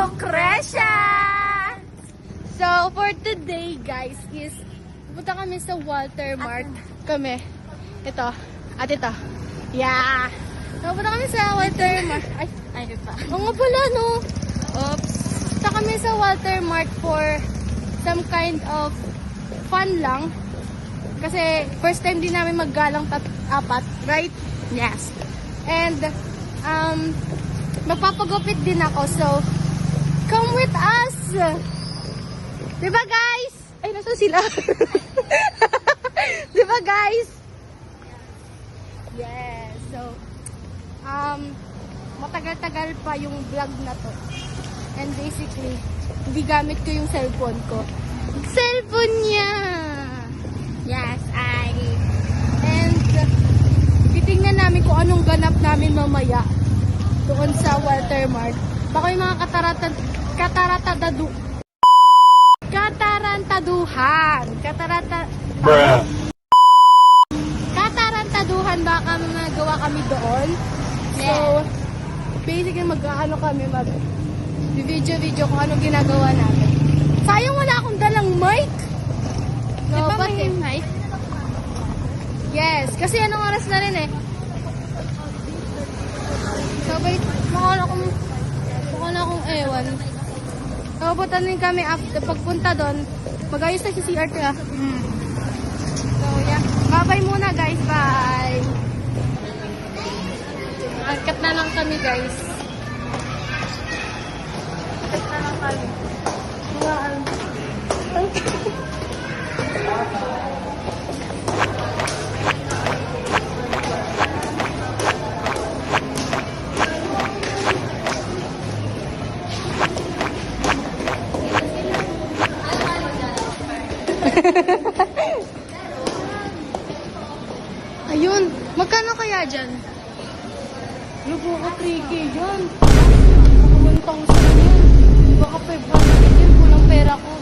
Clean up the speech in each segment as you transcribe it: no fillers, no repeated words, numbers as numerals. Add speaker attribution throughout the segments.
Speaker 1: Lucrecia! So, for today, guys, is pupunta kami sa Walter Mart. Kami. Ito. At ito. Yeah! So, pupunta kami sa Walter Mart. Ay, pa. Oo nga pala, no? Oops. Pupunta kami sa Walter Mart for some kind of fun lang. Kasi, first time din namin maggalang apat. Right? Yes. And, magpapagupit din ako. So, come with us! Diba, guys? Ay, nasa sila? Diba, guys? Yes. So, matagal-tagal pa yung vlog na to. And basically, hindi gamit ko yung cellphone ko. Cellphone niya! Yes, And, titingnan namin kung anong ganap namin mamaya doon sa Walter Mart. Baka yung mga katarantaduhan baka magawa kami doon. So, basically mag-ano kami, video kung anong ginagawa namin. Sayang wala akong dalang mic. No, but mic? Yes, kasi anong oras na rin eh. So, wait, mukha na akong ewan. So, pupunta din kami after pagpunta doon. Mag-ayos na si CR ka. So, yeah. Bye-bye muna, guys. Bye! Angkat na lang kami, guys. Angkat na lang kami. Ayun, magkano kaya dyan? Lupo ko 3K dyan. Baka 1,000 yan. Baka 500 yan. Kulang pera ko.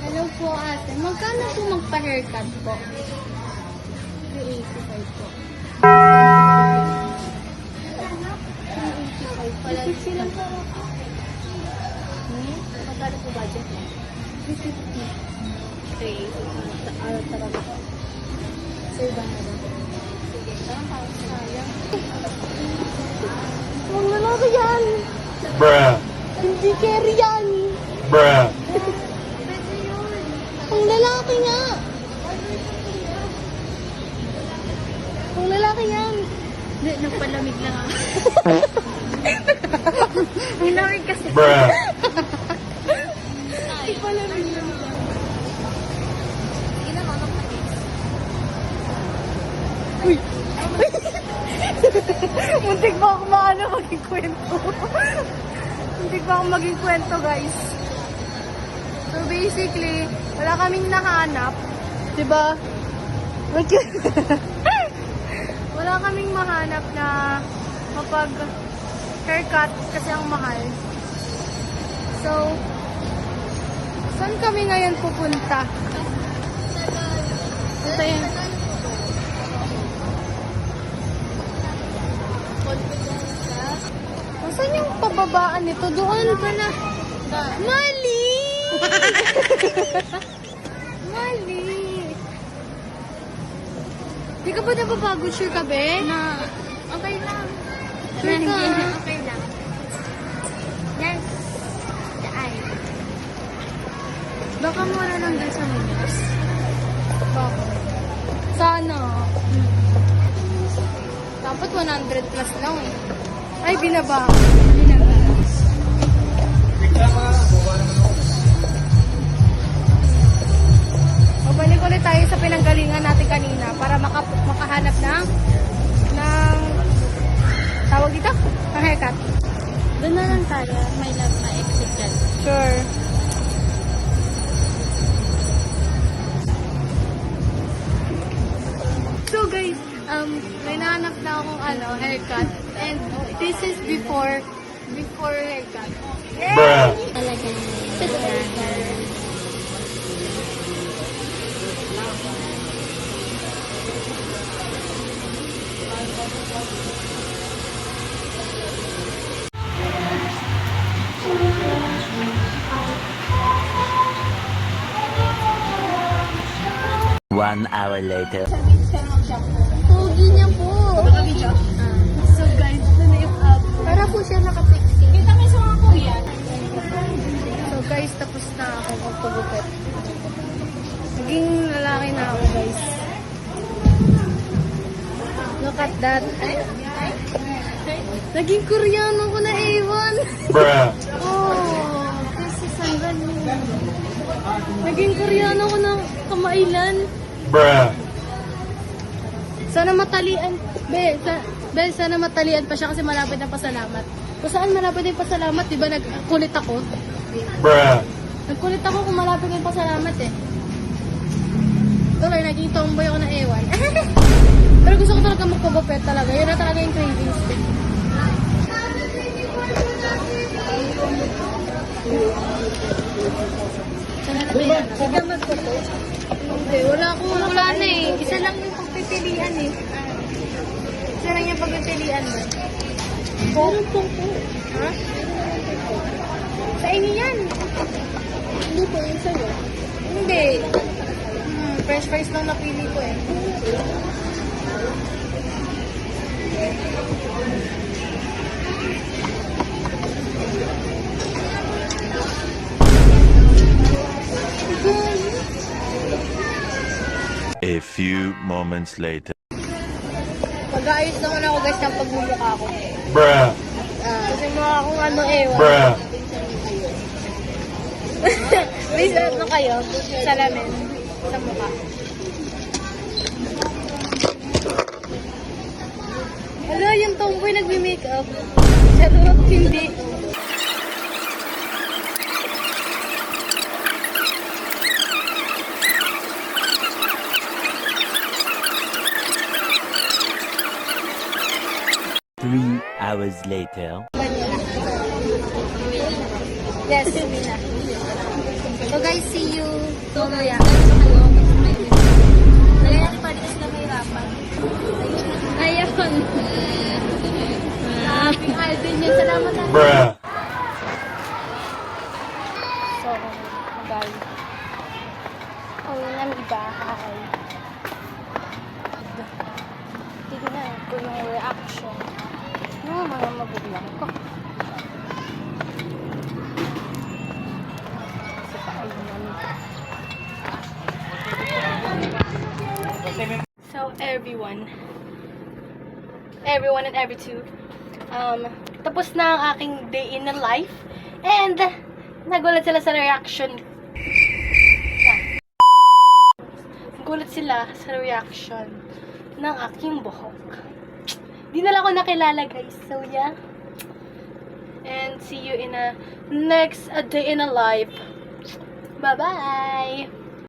Speaker 1: Hello po ate. Magkano po magpa-haircut po? 385 po. 385 pala. 350 lang po. Magkano po budget mo? 350. 380. Tara na po. Sir ba na lang? Sige. Tara, sayang. Ang lalaki yan!
Speaker 2: Bruh.
Speaker 1: Hindi carry yan!
Speaker 2: Bruh.
Speaker 1: Ang lalaki nga! Ang lalaki yan! Hindi, nagpalamig lang ako. Ang lamig kasi.
Speaker 2: Bruh.
Speaker 1: Nagpalamig lang ako. Sige na, mamapagis. Uy! Muntik ba ako maging kwento? Muntik ba ako maging kwento, guys? So basically, wala kaming nahanap. Diba? Wala kaming mahanap na kapag haircut kasi ang mahal. So, saan kami ngayon pupunta? Ito yun. Saan yung pababaan nito? Doon ka na. Mali! Mali! Di ka ba napapagod, sure ka, be?
Speaker 3: Na, okay lang.
Speaker 1: Sure ka?
Speaker 3: Okay lang. Yes. Ay.
Speaker 1: Baka mura lang dun sa Muñoz. Baka. Sana. Dapat 100 plus lang eh. Ay, binaba. Balik ulit tayo sa pinanggalingan natin kanina para makahanap ng tawag dito? Ang haircut.
Speaker 3: Doon na lang tayo. May love na exit dyan.
Speaker 1: Sure. So guys, may nahanap na akong haircut. And this is before haircut.
Speaker 2: Bruh.
Speaker 3: Talagang
Speaker 4: One hour later.
Speaker 3: pogi niya po.
Speaker 1: So guys, ito na yung up.
Speaker 3: Para po siya nakapixie.
Speaker 1: So guys, tapos na ako magpagupit. Naging lalaki na ako guys. Look at that. Naging Koreano ko na, Ewan.
Speaker 2: Bruh.
Speaker 1: Oh, kasi sanggan mo. Naging Koreano ko na kamailan.
Speaker 2: Bruh.
Speaker 1: Sana matalian. Be, sana matalian pa siya kasi malapit na pasalamat. Kung saan malapit na yung pasalamat, di ba nagkulit ako?
Speaker 2: Bruh.
Speaker 1: Nagkulit ako kung malapit na yung pasalamat eh. Tuloy, naging tomboy ako na ewan. Pero gusto ko talaga magpagupit talaga. Yun na talaga yung cravings ko. Hindi, wala na eh. Isa lang yung pagpipilian eh. Isa lang yung pagpipilian ba? Meron pong po. Ha? Sa inyo yan. Hindi po, yung sa'yo. Hindi. French fries lang napili ko eh.
Speaker 4: A few moments later.
Speaker 1: Mag-aayos naman ako guys ng pagmumukha ko.
Speaker 2: Bruh.
Speaker 1: Kasi mukha akong ano ewan.
Speaker 2: Bruh.
Speaker 1: May sarap na kayo. Salamin. Sa mukha. Hello, yung tomboy nagme-makeup. Charot, hindi.
Speaker 4: Three hours later.
Speaker 1: Yes, Mina. So guys, see you mamaya.
Speaker 3: Nangyayari pa rin sila mahirapan.
Speaker 1: Ayun. Happy Alvin yun. Salamat na.
Speaker 2: Bruh.
Speaker 1: So, guys. Ang namibahay. Tignan ko yung reaction ng mga magulang ko. Kasi paayunan. So, everyone and every two, tapos na ang aking day in the life. And, nagulat sila sa reaction. Nagulat sila sa reaction ng aking buhok. Di nila ako nakilala, guys. So, yeah. And see you in a next day in a life. Bye-bye!